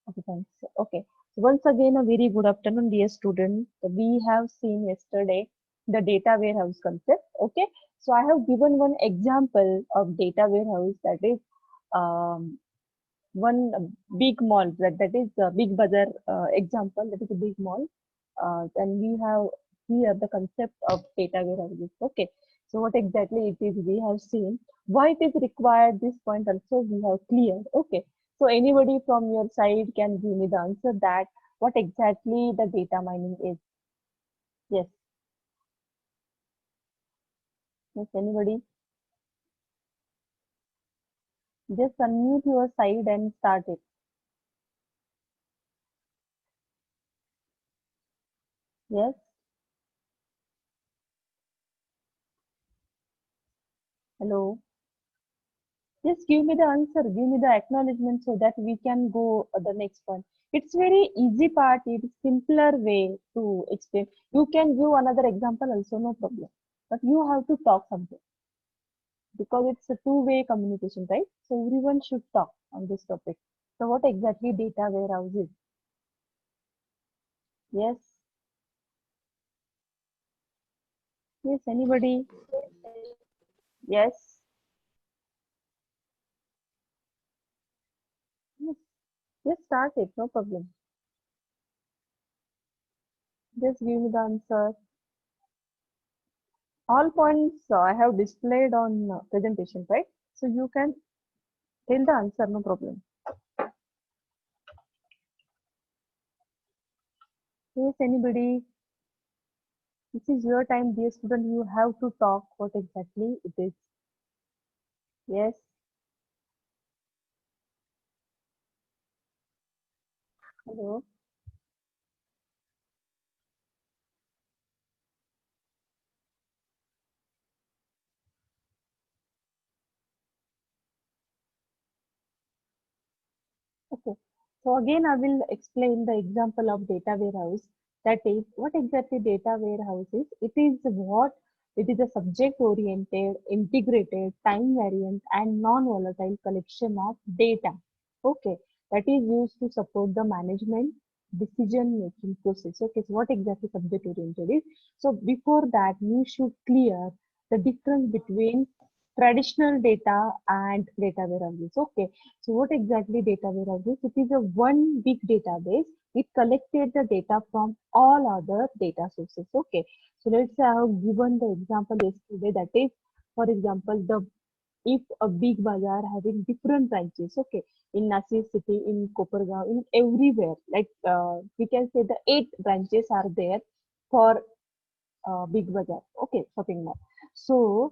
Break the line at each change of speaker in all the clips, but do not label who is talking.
Okay, thanks. Okay. So once again, a very good afternoon, dear student. We have seen yesterday the data warehouse concept. Okay. So I have given one example of data warehouse, that is um, one big mall, that is a big bazaar example, that is a big mall. And we have here the concept of data warehouses. Okay. So what exactly it is we have seen. Why it is required, this point also we have cleared. Okay. So anybody from your side can give me the answer that what exactly the data mining is. Yes. Yes. Anybody? Just unmute your side and start it. Yes. Hello. Just give me the answer, give me the acknowledgement so that we can go the next one. It's very easy part, it's simpler way to explain. You can give another example also, no problem. But you have to talk something because it's a two-way communication, right? So everyone should talk on this topic. So what exactly data warehouse is? Yes, yes, anybody? Yes, yes, just start it, no problem. Just give me the answer. All points I have displayed on presentation, right? So you can tell the answer, no problem. Yes, anybody? This is your time, dear student. You have to talk what exactly it is. Yes. Hello. Okay. So again, I will explain the example of data warehouse. That is, what exactly data warehouse is? It is a subject-oriented, integrated, time-variant, and non-volatile collection of data. Okay, that is used to support the management decision-making process. Okay, so what exactly subject-oriented is? So before that, you should clear the difference between traditional data and data warehouses. Okay, so what exactly data warehouse is? It is a one big database. It collected the data from all other data sources. Okay. So let's say I have given the example yesterday, that is, for example, the if a big bazaar having different branches, okay, in Nasir city, in Kopargaon, in everywhere, like we can say the 8 branches are there for big bazaar, okay, shopping mall. So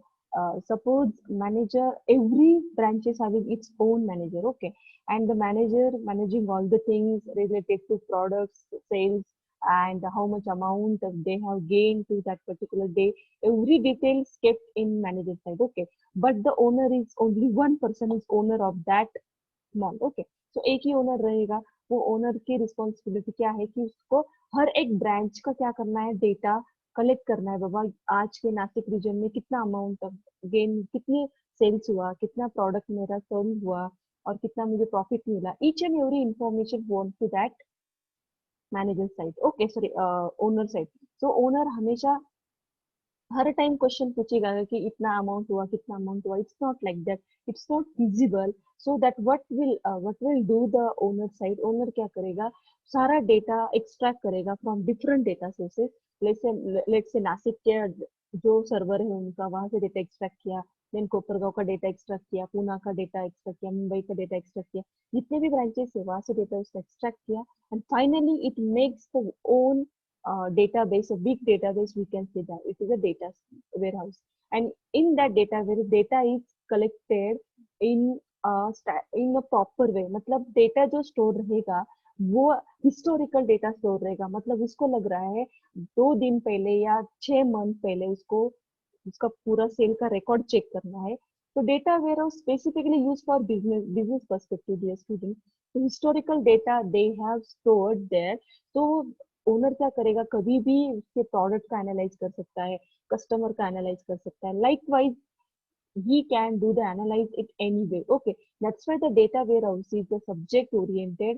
suppose manager, every branch is having its own manager, okay, and the manager managing all the things related to products sales and how much amount that they have gained to that particular day, every detail is kept in manager side, okay, but the owner is only one person is owner of that mall okay तो एक ही owner रहेगा वो owner की responsibility क्या है कि उसको हर एक ब्रांच का क्या करना है डेटा कलेक्ट करना है बाबा आज के नासिक रीजन में कितना अमाउंट गेन कितनी सेल्स हुआ कितना प्रोडक्ट मेरा सेल हुआ और कितना मुझे प्रॉफिट मिला each and every information want to that manager side okay sorry owner side so owner हमेशा हर टाइम क्वेश्चन पूछेगा कि इतना अमाउंट हुआ it's not like that it's not feasible so that what will do the owner side owner क्या करेगा सारा data extract करेगा from different data sources let's say Nashik के जो सर्वर है उनका वहां से डेटा एक्सट्रैक्ट किया देन कोपरगांव का डेटा एक्सट्रैक्ट किया पूना का डेटा एक्सट्रैक्ट किया मुंबई का डेटा एक्सट्रैक्ट किया जितने भी ब्रांचेस है वहां से डेटा उसका एक्सट्रैक्ट किया and finally it makes the own database, a big database, we can say that it is a data warehouse. And in that database, data is collected in in a proper way. मतलब data जो store रहेगा वो historical data store रहेगा मतलब उसको लग रहा है 2 दिन पहले या 6 मंथ पहले उसको उसका पूरा सेल का रिकॉर्ड चेक करना है तो data warehouse specifically use for business perspective dear student तो historical data they have stored there तो ओनर क्या करेगा कभी भी उसके प्रोडक्ट का एनालाइज कर सकता है कस्टमर का एनालाइज कर सकता है like he can do the analyze it anyway. Okay, that's why the data warehouse is the subject oriented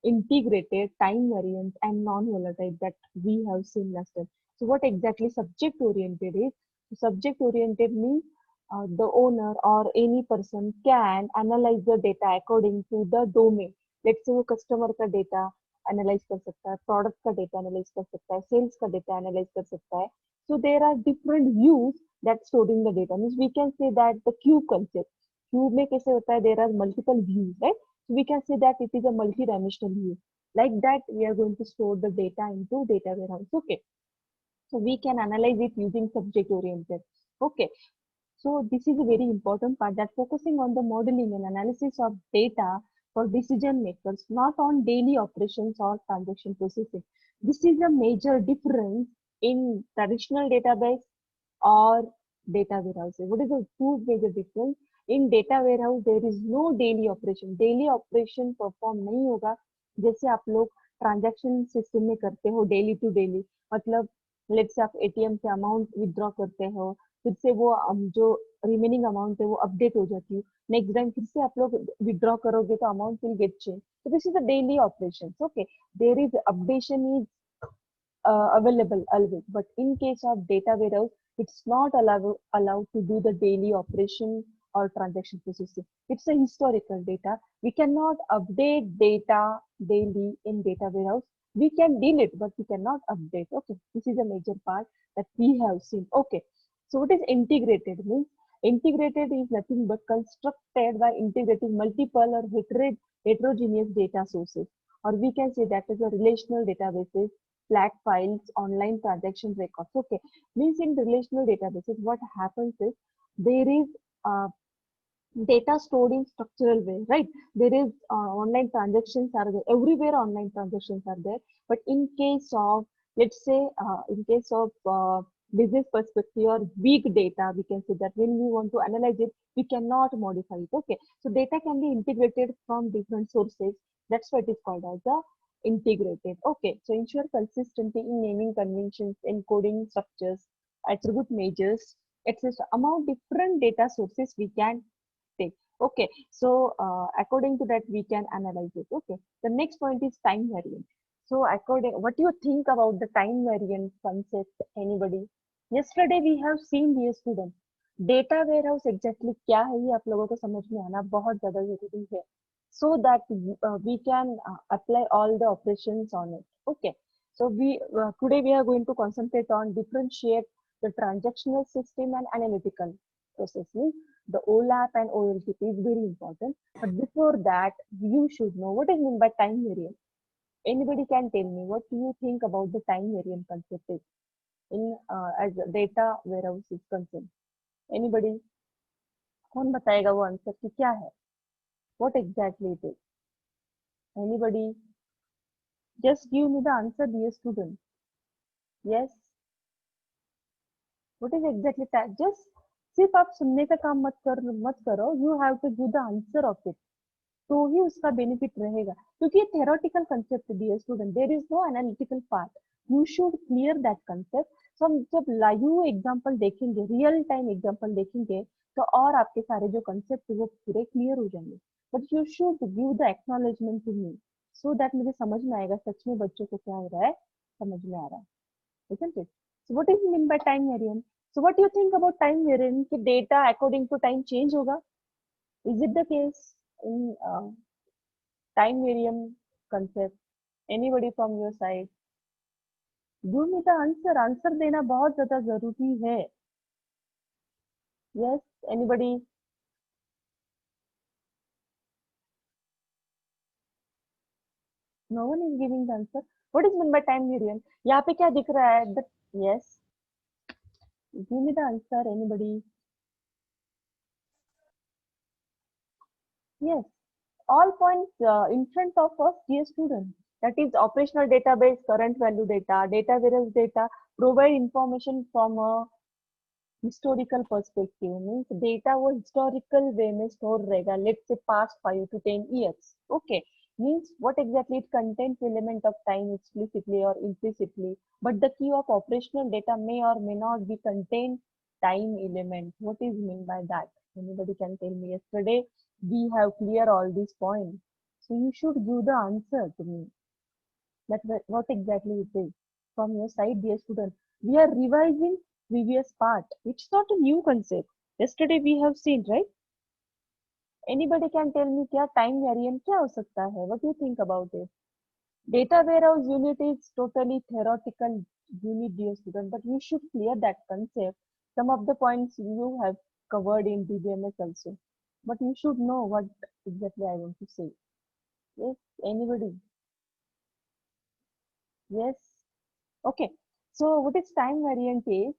integrated, time variant, and non-volatile that we have seen last time. So what exactly subject oriented is? Subject oriented means the owner or any person can analyze the data according to the domain. Let's say वो customer का data analyze कर सकता है, product का data analyze कर सकता है, sales का data analyze कर सकता है. So there are different views that storing the data. Means we can say that the queue concept. Queue में कैसे होता है? There are multiple views, right? So we can say that it is a multi-dimensional view. Like that, we are going to store the data into data warehouse. Okay. So we can analyze it using subject oriented. Okay. So this is a very important part that focusing on the modeling and analysis of data for decision makers, not on daily operations or transaction processing. This is a major difference in traditional database or data warehouses. What is the two major difference? In data warehouse, there is no daily operation. Daily operation perform नहीं होगा जैसे आप लोग transaction system में करते हो daily to daily. मतलब let's say आप एटीएम से अमाउंट विथड्रॉ करते हो, फिर से वो जो रिमेनिंग अमाउंट है वो अपडेट हो जाती है. नेक्स्ट टाइम फिर से आप लोग विथड्रॉ करोगे तो amount will get change. So this is a daily operations. Okay, there is updation is available always. But in case of data warehouse, it's not allowed to do the daily operation or transaction processing. It's a historical data. We cannot update data daily in data warehouse. We can delete, but we cannot update. Okay, this is a major part that we have seen. Okay, so what is integrated means? Integrated is nothing but constructed by integrating multiple or heterogeneous data sources, or we can say that is a relational databases, flat files, online transaction records. Okay, means in relational databases, what happens is there is uh, data stored in structural way, right? There is online transactions are there everywhere. Online transactions are there, but in case of, let's say, in case of business perspective or big data, we can say that when we want to analyze it, we cannot modify it. Okay, so data can be integrated from different sources. That's what is called as the integrated. Okay, so ensure consistency in naming conventions, encoding structures, attribute measures, etc. Among different data sources we can take. Okay, so according to that we can analyze it. Okay, the next point is time variant. So according, what do you think about the time variant concept? Anybody? Yesterday we have seen, dear student, data warehouse exactly क्या है ये आप लोगों को समझ में आना बहुत ज्यादा जरूरी है, so that we can apply all the operations on it. Okay, so we today we are going to concentrate on differentiate the transactional system and analytical processing. The OLAP and OLTP is very important. But before that, you should know what is meant by time variant. Anybody can tell me what do you think about the time variant concept is in as a data warehouse is concerned. Anybody? कौन बताएगा वो answer कि क्या है? What exactly it is? Anybody? Just give me the answer, dear student. Yes. What is exactly that? Just सिर्फ आप सुनने का काम मत करो. You have to give the answer of it. तो ही उसका बेनिफिट रहेगा, क्योंकि ये थेरोटिकल कंसेप्ट है dear student. There is no analytical part. You should clear that concept. So हम जब लाइव एग्जांपल देखेंगे, रियल टाइम एग्जांपल देखेंगे, तो और आपके सारे जो कंसेप्ट है वो पूरे क्लियर हो जाएंगे. But you should give the acknowledgement to me, so that मुझे समझ में आएगा सच में बच्चों को क्या हो रहा है, समझ में आ रहा है. isn't it? So what is mean by time variant? So what do you think about time variant? कि data according to time change होगा? Is it the case in time variant concept? Anybody from your side? Give me the answer. Answer देना बहुत ज़्यादा ज़रूरी है. Yes, anybody? No one is giving the answer. What is meant by time variant? यहाँ पे क्या दिख रहा है? Yes. Give me the answer. Anybody? Yes. All points in front of us, dear student. That is operational database, current value data, data warehouse data, provide information from a historical perspective. Means data वो historical way में store रहेगा, let's say past 5 to 10 years. Okay, means what exactly it contains element of time explicitly or implicitly, but the key of operational data may or may not be contain time element. What is mean by that? Anybody can tell me? Yesterday we have clear all these points. So you should give the answer to me that what exactly it is from your side, dear student. We are revising previous part. It's not a new concept. Yesterday we have seen, right? Anybody can tell me क्या time variant क्या हो सकता है? What do you think about it? Data warehouse unit is totally theoretical unit, dear student, but you should clear that concept. Some of the points you have covered in DBMS also, but you should know what exactly I want to say. Yes, anybody? Yes. Okay. So what is time variant is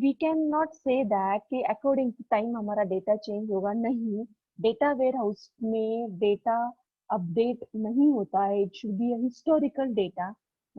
we can not say that कि according to time हमारा data change होगा नहीं data warehouse में data update नहीं होता है it should be historical data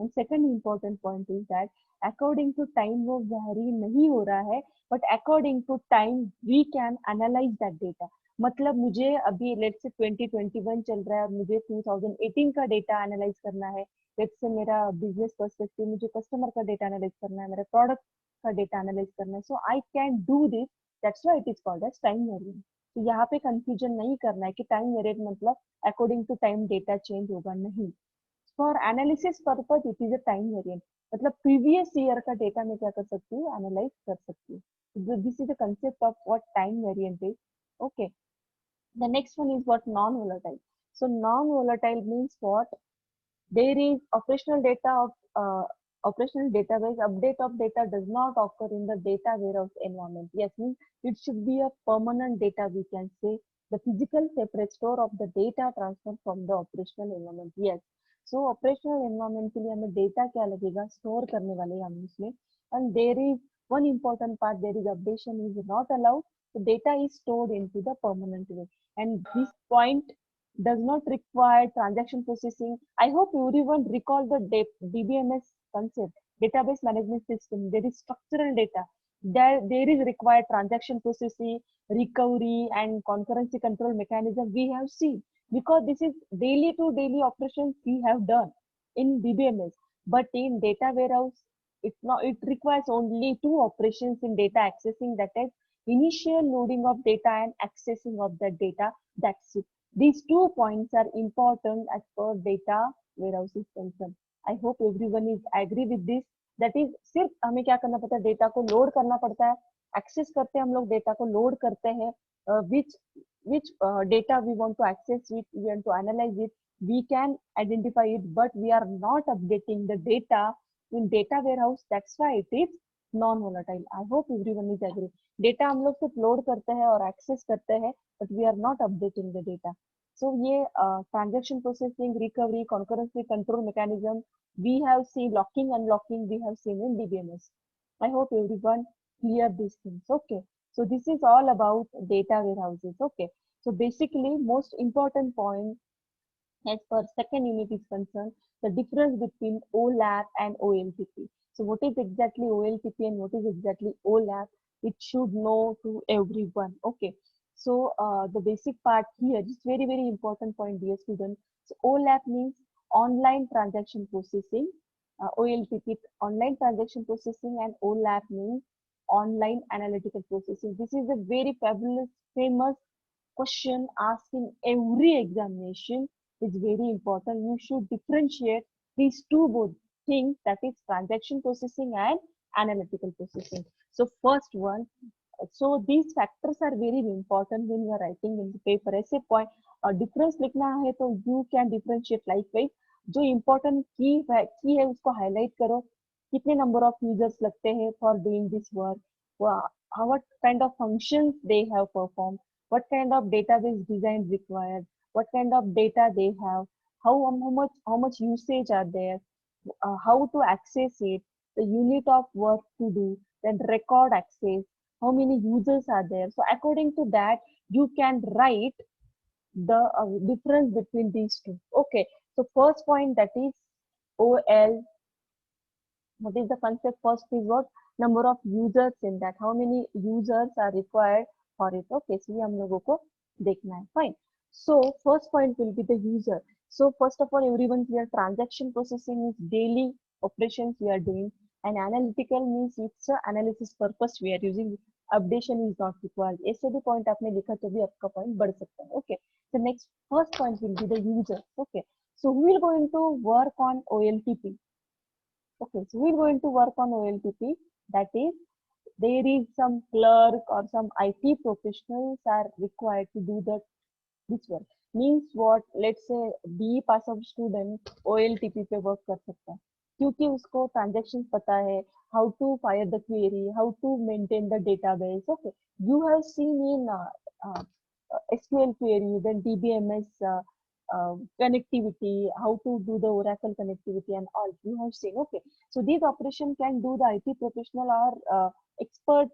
and second important point is that according to time वो vary नहीं हो रहा है but according to time we can analyse that data मतलब मुझे अभी लेट से 2021 चल रहा है और मुझे 2018 का डेटा एनालाइज करना है लेट से मेरा बिजनेस पर्सपेक्टिव मुझे कस्टमर का डेटा एनालाइज करना है मेरा प्रोडक्ट का डेटा एनालाइज करना है so I can do this that's why it is called as time variant तो यहाँ पे कंफ्यूजन नहीं करना है कि टाइम वेरिएंट मतलब according to time data change होगा नहीं for analysis purpose it is a time variant मतलब प्रीवियस ईयर का डेटा में क्या कर सकती हूँ एनालाइज कर सकती हूँ this is the concept of what time variant is okay the next one is what non-volatile so non-volatile means what there is operational data of operational database update of data does not occur in the data warehouse environment. Yes, means it should be a permanent data. We can say the physical separate store of the data transfer from the operational environment. Yes. So operational environment के लिए हमें data क्या लगेगा store करने वाले हम उसमें and there is one important part there is updation is not allowed. The data is stored into the permanent way and this point does not require transaction processing. I hope everyone recall the DBMS concept, database management system. There is structural data. There is required transaction processing, recovery, and concurrency control mechanism we have seen because this is daily to daily operations we have done in DBMS. But in data warehouse, it requires only two operations in data accessing that is initial loading of data and accessing of the data. That's it. These 2 points are important as per data warehouse is concerned. I hope everyone is agree with this. That is सिर्फ हमें क्या करना पड़ता है data को load करना पड़ता है एक्सेस करते हैं हम लोग डेटा को लोड करते हैं which data we want to access it we want to analyze it we can identify it but we are not updating the data in data warehouse that's why it is non volatile. I hope everyone is agree. Data हम लोग सिर्फ load करते हैं और access करते हैं but we are not updating the data. So ये transaction processing, recovery, concurrency control mechanism we have seen locking, unlocking we have seen in DBMS. I hope everyone clear these things. Okay. So this is all about data warehouses. Okay. So basically most important point as per second unit is concerned, the difference between OLAP and OLTP. So what is exactly OLTP and what is exactly OLAP? It should know to everyone. Okay. So the basic part here is very, very important point, dear students. So OLAP means online transaction processing. OLTP, online transaction processing, and OLAP means online analytical processing. This is a very fabulous, famous question asked in every examination is very important. You should differentiate these two both things that is transaction processing and analytical processing. So first one, so these factors are very important when you are writing in the paper. ऐसे point difference लिखना है तो you can differentiate likewise. जो important key है उसको highlight करो. कितने number of users लगते हैं for doing this work. What kind of functions they have performed. What kind of database design required, what kind of data they have, how much usage are there, how to access it, the unit of work to do, then record access, how many users are there. So according to that, you can write the difference between these two. Okay. So first point that is OL. What is the concept? First is what number of users in that. How many users are required for it? Okay, so ये हम लोगों को देखना है. Fine. So first point will be the user. So first of all, everyone clear transaction processing is daily operations we are doing, and analytical means it's a analysis purpose we are using updation is not required. ऐसे भी point आपने लिखा तो भी आपका point बढ़ सकता है। Okay, so next first point will be the users. Okay, so we are going to work on OLTP. Okay, so we're going to work on OLTP. That is, there is some clerk or some IT professionals are required to do that this work. Means what? Let's say BE pass out student OLTP पे work कर सकता है क्योंकि उसको transactions पता है, how to fire the query, how to maintain the database. Okay, you have seen in SQL query, then DBMS connectivity, how to do the Oracle connectivity and all. You have seen. Okay, so these operation can do the IT professional or expert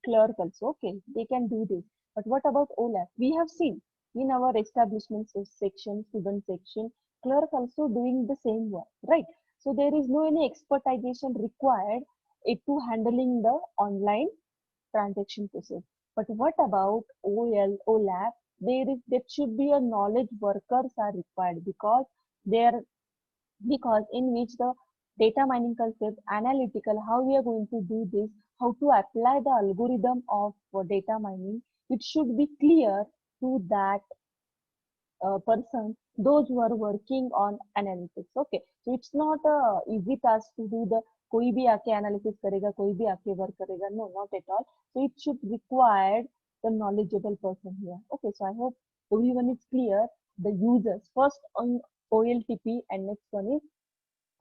clerk also. Okay, they can do this. But what about OLAP? We have seen in our establishment section, student section, clerk also doing the same work, right? So there is no any expertization required it to handling the online transaction process. But what about OLAP? There should be a knowledge workers are required because there because in which the data mining concept, analytical, how we are going to do this, how to apply the algorithm of data mining, it should be clear to that person, those who are working on analytics. Okay, so it's not a easy task to do the कोई भी आके analysis करेगा, कोई भी आके work करेगा. No, not at all. So it should require the knowledgeable person here. Okay, so I hope everyone is clear. The users first on OLTP and next one is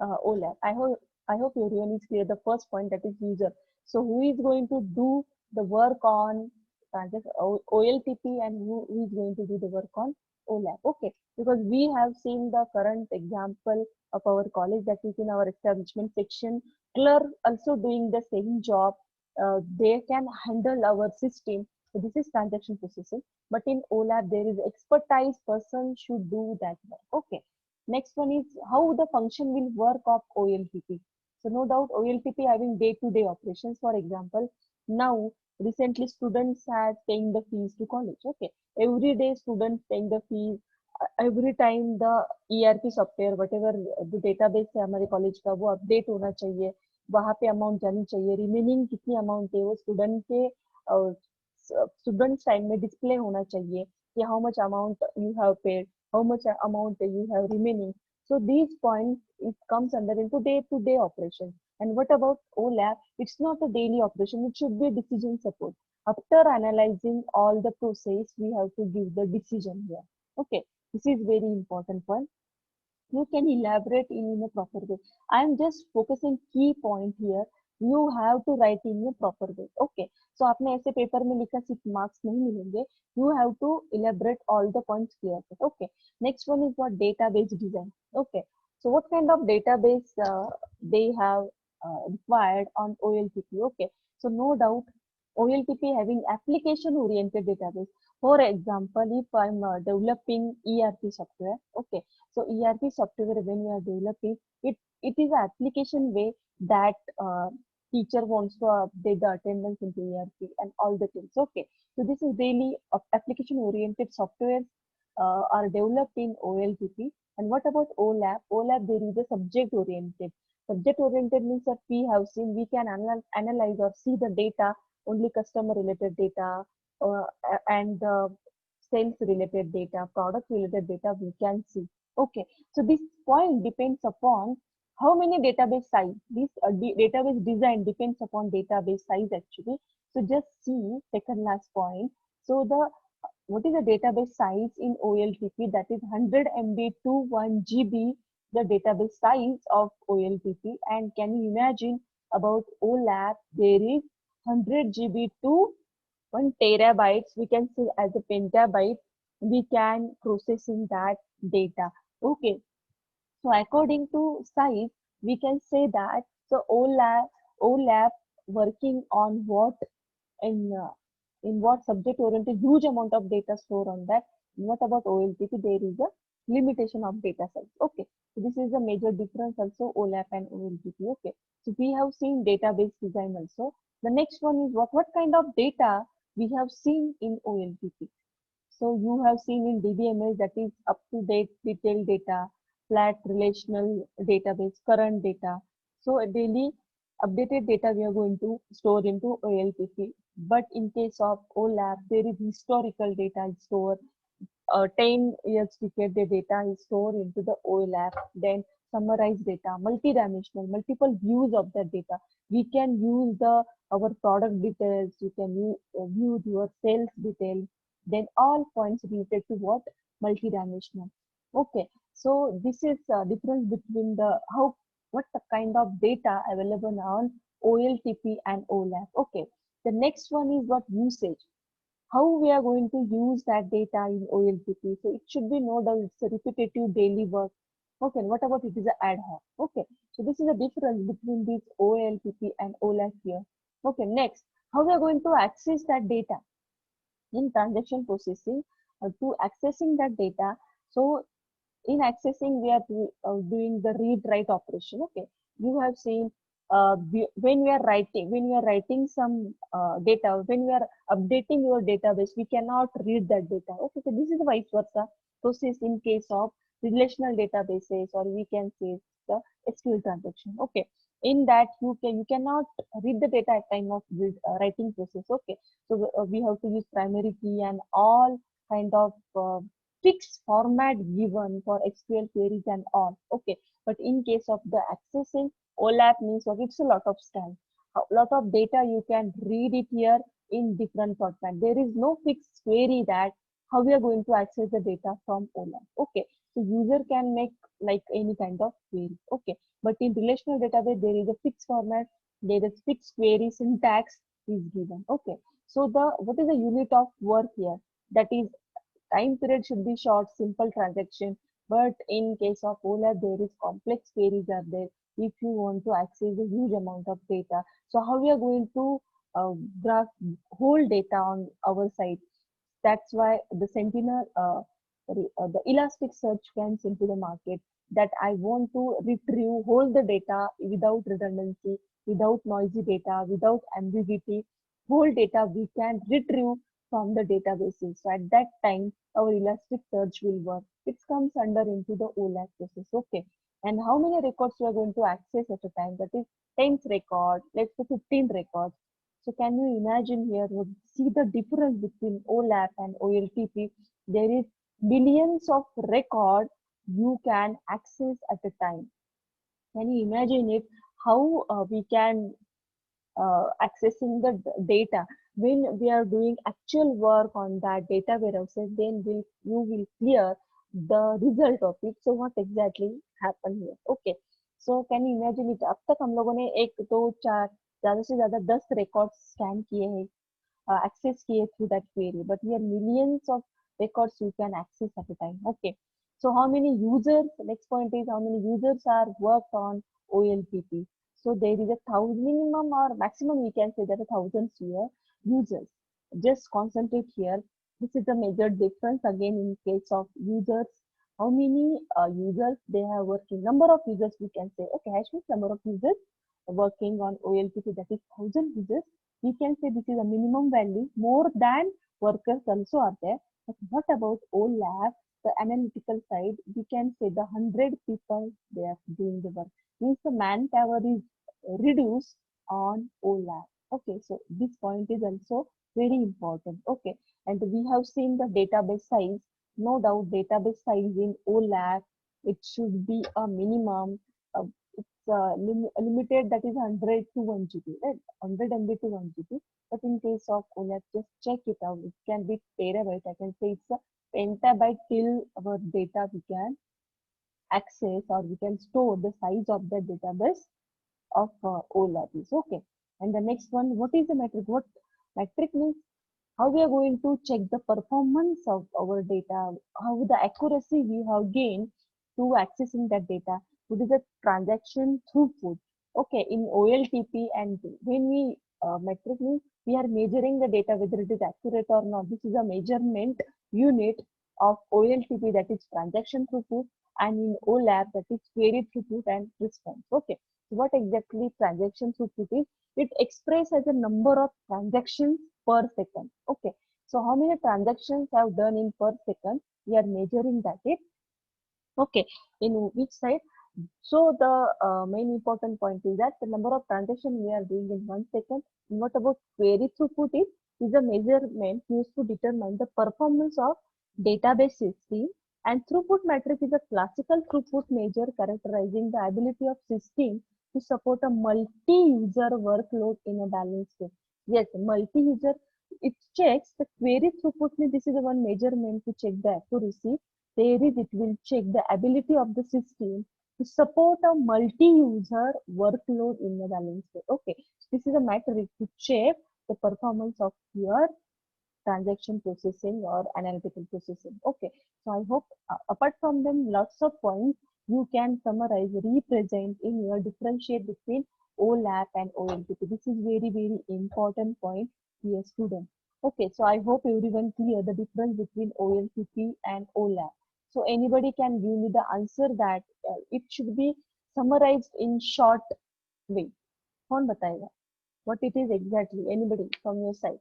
OLAP. I hope everyone is clear. The first point, that is user. So who is going to do the work on OLTP and who is going to do the work on OLAP? Okay, because we have seen the current example of our college, that is in our establishment section. Clerk also doing the same job. They can handle our system. So this is transaction processing. But in OLAP, there is expertise person should do that work. Okay. Next one is how the function will work of OLTP. So no doubt OLTP having day-to-day operations. For example, now recently students are paying the fees to college. Okay, every day students paying the fees. Every time the ERP software, whatever the database है हमारे college का, वो update होना चाहिए. वहाँ पे amount जानी चाहिए. Remaining कितनी amount है वो student के students time में display होना चाहिए कि how much amount you have paid, how much amount you have remaining. So these points, it comes under into day-to-day operation. And what about OLAP? It's not a daily operation. It should be decision support. After analyzing all the process, we have to give the decision here. Okay, this is very important point. You can elaborate in a proper way. I am just focusing key point here. You have to write in a proper way. Okay. So आपने ऐसे paper में लिखा सिर्फ marks नहीं मिलेंगे. You have to elaborate all the points clear. Okay. Next one is what database design. Okay. So what kind of database they have required on OLTP? Okay. So no doubt OLTP having application oriented database. For example, if I'm developing ERP software, okay, so ERP software when you are developing, it is an application way that teacher wants to update the attendance into ERP and all the things. Okay, so this is really application oriented software are developed in OLTP. And what about OLAP? OLAP, there is a subject oriented. Subject oriented means that we have seen we can analyze or see the data, only customer related data uh, and sales related data, product related data we can see. Okay, so this point depends upon how many database size. This database design depends upon database size actually. So just see second last point. So the what is the database size in OLTP? That is 100 MB to 1 GB, the database size of OLTP. And can you imagine about OLAP? There is 100 GB to 1 terabytes. We can say as a petabyte. We can processing that data. Okay. So according to size, we can say that so OLAP working on what in uh, in what subject oriented huge amount of data store on that. What about OLTP? There is a limitation of data size. Okay, so this is a major difference also OLAP and OLTP. Okay, so we have seen database design also. The next one is what kind of data we have seen in OLTP. So you have seen in DBMS, that is up to date detailed data, flat relational database, current data. So a daily updated data we are going to store into OLTP. But in case of OLAP, there is historical data stored. 10 years decade, the data is stored into the OLAP. Then summarized data, multi-dimensional, multiple views of the data. We can use the our product details. You can view your sales detail. Then all points related to what multi-dimensional. Okay, so this is difference between the how what the kind of data available on OLTP and OLAP. Okay, the next one is what usage, how we are going to use that data in OLTP. So it should be no doubt it's a repetitive daily work. Okay, and what about it is a ad hoc? Okay, so this is a difference between this OLTP and OLAP here. Okay, next, how we are going to access that data in transaction processing to accessing that data. So in accessing we are doing the read write operation. Okay, you have seen when we are writing some data, when we are updating your database, we cannot read that data. Okay, so this is the vice versa process in case of relational databases, or we can say the SQL transaction. Okay, in that you cannot read the data at time of writing process. Okay, so we have to use primary key and all kind of fixed format given for SQL queries and all. Okay, but in case of the accessing, OLAP means what? It's a lot of scan, a lot of data. You can read it here in different format. There is no fixed query that how we are going to access the data from OLAP. Okay, so user can make like any kind of query. Okay, but in relational database there is a fixed format. There is fixed query syntax is given. Okay, so the what is the unit of work here? That is time period should be short, simple transaction. But in case of OLAP, there is complex queries are there. If you want to access a huge amount of data, so how we are going to graph whole data on our site? That's why the Sentinel, the Elasticsearch comes into the market. That I want to retrieve whole the data without redundancy, without noisy data, without ambiguity. Whole data we can retrieve from the databases. So at that time, our Elasticsearch will work. It comes under into the OLAP process. Okay. And how many records you are going to access at a time? That is 10th record, let's say 15th record. So can you imagine here, see the difference between OLAP and OLTP? There is millions of record you can access at a time. Can you imagine it? How we can accessing the data when we are doing actual work on that data warehouses, then you will clear the result of it. So what exactly happened here? Okay, so can you imagine it? अब तक हम लोगों ने एक दो चार ज्यादा से ज्यादा 10 रिकॉर्ड स्कैन किए हैं, access kiye through that query, but here millions of records you can access at a time. Okay, so how many users? Next point is how many users are worked on OLTP. So there is a thousand minimum or maximum, we can say that a thousand here users. Just concentrate here. This is the major difference again in case of users. How many users they have working? Number of users we can say. Okay, hash means number of users working on OLTP, that is thousand users. We can say this is a minimum value. More than workers also are there. But what about OLAP? The analytical side, we can say the 100 people they are doing the work. Means the manpower is reduced on OLAP. Okay, so this point is also very important. Okay, and we have seen the database size. No doubt, database size in OLAP it should be a minimum. It's limited, that is 100 to 1 GB, right? 100 MB to 1 GB. But in case of OLAP, just check it out. It can be terabyte. I can say it's a petabyte till our data we can access, or we can store the size of the database of OLAP is okay. And the next one, what is the metric? What metric means? How we are going to check the performance of our data, how the accuracy we have gained to accessing that data. What is the transaction throughput? Okay, in OLTP, and when we metric means we are measuring the data whether it is accurate or not. This is a measurement unit of OLTP, that is transaction throughput, and in OLAP that is query throughput and response. Okay, so what exactly transaction throughput is? It expresses as a number of transactions per second. Okay, so how many transactions have done in per second? We are measuring that. Okay, in which side? So the main important point is that the number of transactions we are doing in 1 second. What about query throughput is a measurement used to determine the performance of database system. And throughput metric is a classical throughput measure characterizing the ability of system to support a multi-user workload in a balanced way. Yes, multi-user. It checks the query throughput. This is the one measurement to check the accuracy. There is it will check the ability of the system to support a multi-user workload in a balanced way. Okay, this is a metric to check the performance of your transaction processing or analytical processing. Okay, so I hope apart from them, lots of points you can summarize, represent in your differentiate between OLAP and OLTP. This is very important point, dear student. Okay, so I hope everyone clear the difference between OLTP and OLAP. So anybody can give me the answer that it should be summarized in short way. कौन बताएगा? What it is exactly? Anybody from your side?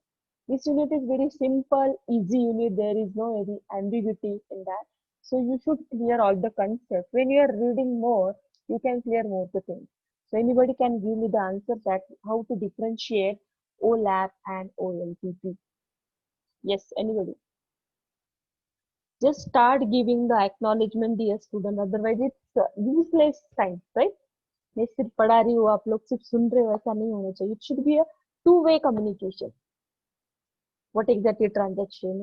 This unit is very simple, easy unit. There is no any ambiguity in that. So you should clear all the concepts. When you are reading more, you can clear more the things. So anybody can give me the answer that how to differentiate OLAP and OLTP. Yes, anybody. Just start giving the acknowledgement, dear student. Otherwise, it's useless time, right? मैं सिर्फ पढ़ा रही हूँ आप लोग सिर्फ सुन रहे हो ऐसा नहीं होना चाहिए it should be a two way communication what exactly transaction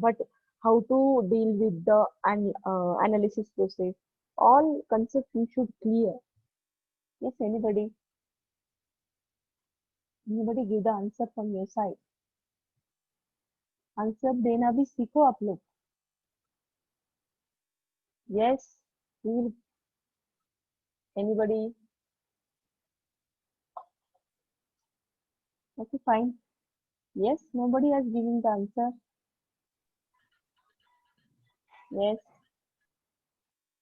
what how to deal with the analysis process all concepts you should clear yes anybody give the answer from your side answer देना भी सीखो आप लोग yes will anybody okay fine yes nobody has given the answer yes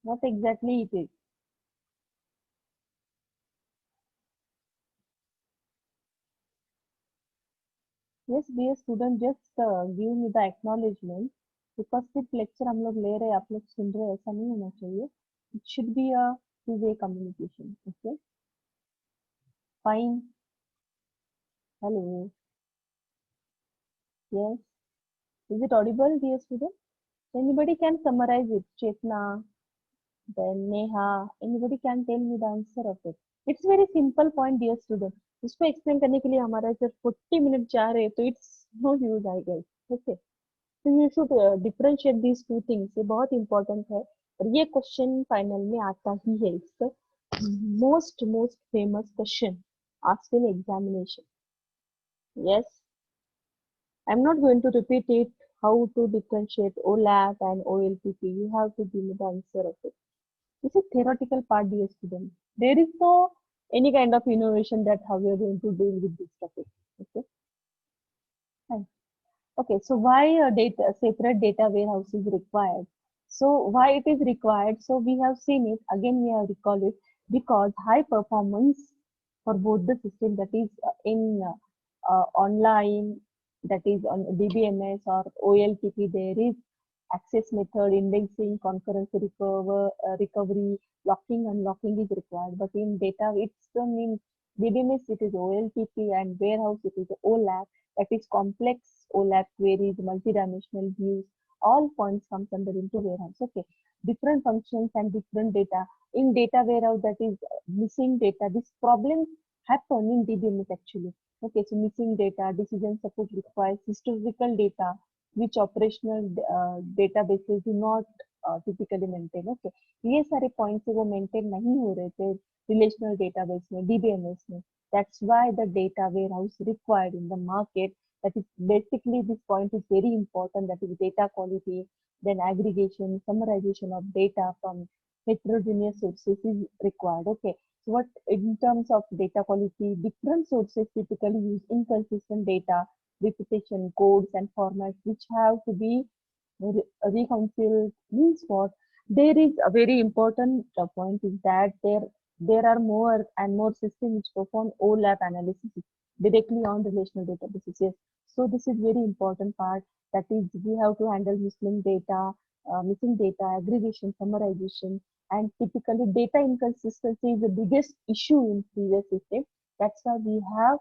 what exactly it is yes dear student just give me the acknowledgement because सिर्फ lecture हम लोग ले रहे हैं आप लोग सुन रहे हैं ऐसा नहीं होना चाहिए it should be a two way communication okay fine hello yes is it audible dear student anybody can summarize it chetna then neha anybody can tell me the answer of it it's very simple point dear student इसको explain करने के लिए हमारा सिर्फ 40 minute जा रहे हैं तो it's no use I guess okay तो you should differentiate these two things ये बहुत इंपॉर्टेंट है और ये क्वेश्चन फाइनल में आता ही है इसका most famous question asked in examination yes I'm not going to repeat it how to differentiate OLAP and OLTP you have to give me the answer of it this is theoretical part dear student there is no any kind of innovation that how we are going to deal with this topic okay fine. Okay, so why a data separate data warehouse is required? So why it is required? So we have seen it again. We have recall it because high performance for both the system that is in online, that is on DBMS or OLTP. There is access method, indexing, concurrency recovery, locking, unlocking is required. But in data, it's in DBMS it is OLTP and warehouse it is OLAP that is complex OLAP queries, multi-dimensional views, all points comes under into warehouse. Okay, different functions and different data. In data warehouse that is missing data, this problem happen in DBMS actually. Okay, so missing data, decision support requires historical data, which operational databases do not typically maintain. Okay, ये सारे points वो maintain नहीं हो रहे थे relational database में, DBMS में. That's why the data warehouse required in the market that is basically this point is very important that is data quality then aggregation summarization of data from heterogeneous sources is required okay so what in terms of data quality different sources typically use inconsistent data repetition codes and formats which have to be reconciled means what there is a very important point is that there are more and more systems which perform OLAP analysis directly on relational databases. Yes. So this is very important part that is we have to handle Muslim data missing data, aggregation, summarization, and typically data inconsistency is the biggest issue in previous system. That's why we have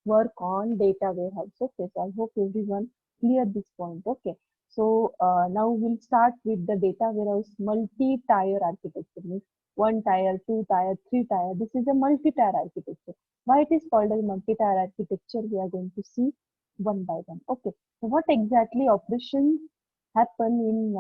work on data warehouse. Okay, so I hope everyone clear this point. Okay, so now we'll start with the data warehouse multi-tier architecture. Means one tier, two tier, three tier. This is a multi-tier architecture. Why it is called as multi-tier architecture? We are going to see one by one. Okay, so what exactly operations happen in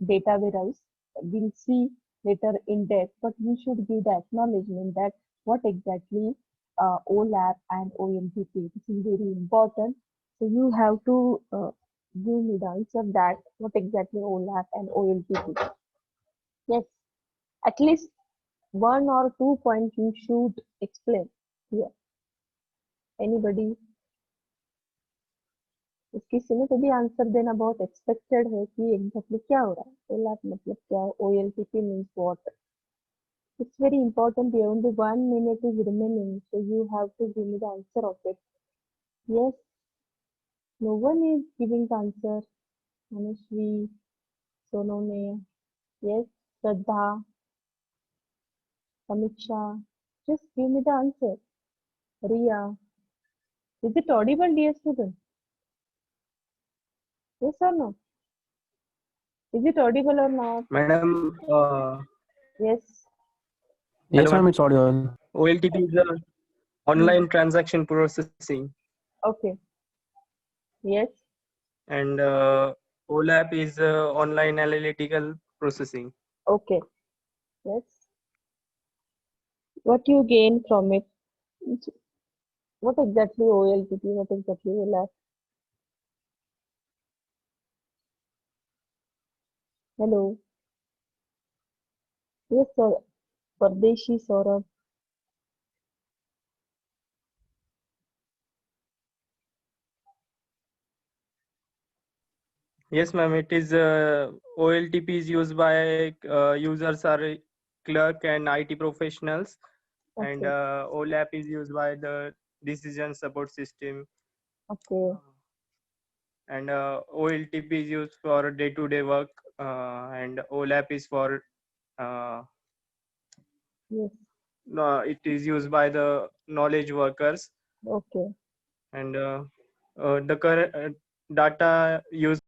data warehouse? We'll see later in depth, but we should give the acknowledgement that what exactly OLAP and OLTP. This is very important. So you have to give me the answer that what exactly OLAP and OLTP. Yes, at least one or two points you should explain here. Anybody? किसी ने कभी answer देना बहुत expected है कि exactly क्या हो रहा है ओलैप मतलब क्या है OLTP means what. It's very important. The only 1 minute is remaining, so you have to give me the answer of it. Yes, no one is giving the answer. Manushree, Sonone, yes, Shraddha, Samiksha. Just give me the answer. Ria, is it audible, dear student? Yes or no? Is it audible or not?
Madam,
Yes.
Yes,
hello,
ma'am, it's audible.
OLTP is a online transaction processing,
Okay. Yes.
and OLAP is online analytical processing.
Okay. Yes. What you gain from it? What exactly OLTP? What exactly OLAP? Hello. Yes, sir. Pardeshi Saurabh.
Yes, ma'am. It is OLTP is used by users are clerk and IT professionals, and
Okay.
OLAP is used by the decision support system,
Okay.
and OLTP is used for day-to-day work, and OLAP is for
Yes.
it is used by the knowledge workers,
Okay.
and the current data used